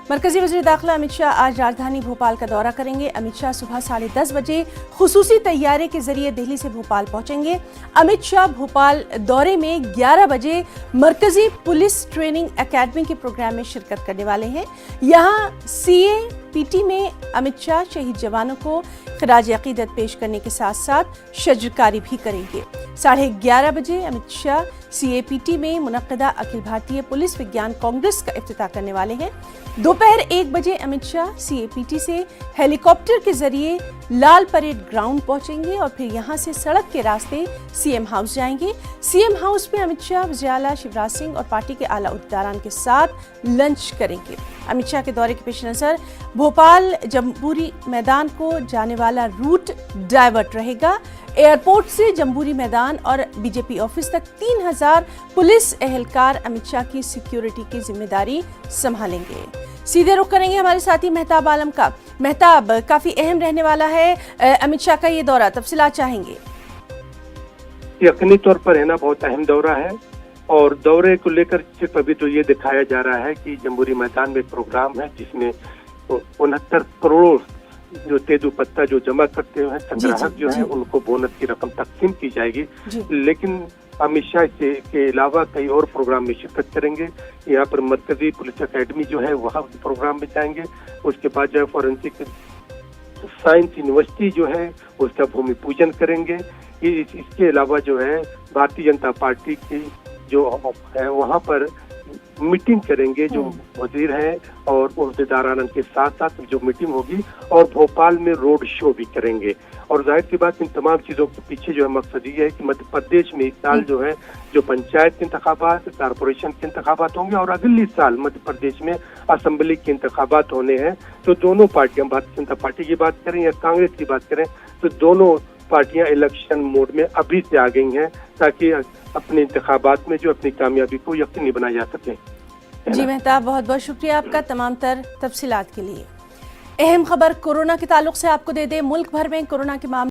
मरकजी वज़ीर दाखिला अमित शाह आज राजधानी भोपाल का दौरा करेंगे। अमित शाह सुबह 10:30 बजे खुसूसी तैयारी के जरिए दिल्ली से भोपाल पहुंचेंगे। अमित शाह भोपाल दौरे में 11 बजे मरकजी पुलिस ट्रेनिंग एकेडमी के प्रोग्राम में शिरकत करने वाले हैं। यहाँ CAPT में अमित शाह शहीद जवानों को खिराज अकीदत पेश करने के साथ साथ शजरकारी भी करेंगे। 11:30 बजे अमित शाह CAPT में मुनक्किदा अखिल भारतीय पुलिस विज्ञान कांग्रेस का इफ्तिताह करने वाले हैं। दोपहर 1 बजे अमित शाह CAPT से हेलीकॉप्टर के जरिए लाल परेड ग्राउंड पहुंचेंगे और फिर यहां से सड़क के रास्ते CM हाउस जाएंगे। CM हाउस में अमित शाह वज़ीर आला शिवराज सिंह और पार्टी के आला उहदेदारान के साथ लंच करेंगे। अमित शाह के दौरे के पेश नज़र भोपाल जम्बूरी मैदान को जाने वाला रूट डाइवर्ट रहेगा। एयरपोर्ट से जम्बूरी मैदान और BJP ऑफिस तक 3000 पुलिस एहलकार अमित शाह की सिक्योरिटी की जिम्मेदारी संभालेंगे। सीधे रुख करेंगे हमारे साथी मेहताब आलम का। मेहताब, काफी अहम रहने वाला है अमित शाह का ये दौरा, तफसीलात चाहेंगे। यकीनी तौर पर है ना, बहुत अहम दौरा है और दौरे को लेकर सिर्फ अभी तो ये दिखाया जा रहा है कि जम्बूरी मैदान में एक प्रोग्राम है जिसमें 69 करोड़ जो तेदू पत्ता जो जमा करते हैं संग्राहक जो है उनको बोनस की रकम तकसीम की जाएगी। लेकिन अमित शाह के अलावा कई और प्रोग्राम में शिरकत करेंगे। यहाँ पर मरकजी पुलिस एकेडमी जो है वहाँ प्रोग्राम में जाएंगे। उसके बाद जो है फॉरेंसिक साइंस यूनिवर्सिटी जो है उसका भूमि पूजन करेंगे। इसके अलावा जो है भारतीय जनता पार्टी की जो है वहाँ पर मीटिंग करेंगे जो वजीर हैं और उहदेदारान के साथ साथ जो मीटिंग होगी और भोपाल में रोड शो भी करेंगे। और जाहिर सी बात इन तमाम चीज़ों के पीछे जो है मकसद ये है कि मध्य प्रदेश में इस साल जो है जो पंचायत के इंतखाबात, कारपोरेशन के इंतखाबात होंगे और अगले साल मध्य प्रदेश में असेंबली के इंतखाबात होने हैं। तो दोनों पार्टियां, भारतीय जनता पार्टी की बात करें या कांग्रेस की बात करें, तो दोनों पार्टियां इलेक्शन मोड में अभी से आ गई हैं ताकि अपने इंतखाबात में जो अपनी कामयाबी को यकीनी बनाया जा सके। जी मेहताब, बहुत बहुत शुक्रिया आपका तमाम तर तफसीलात के लिए। अहम खबर कोरोना के ताल्लुक से आपको दे दे। मुल्क भर में कोरोना के मामले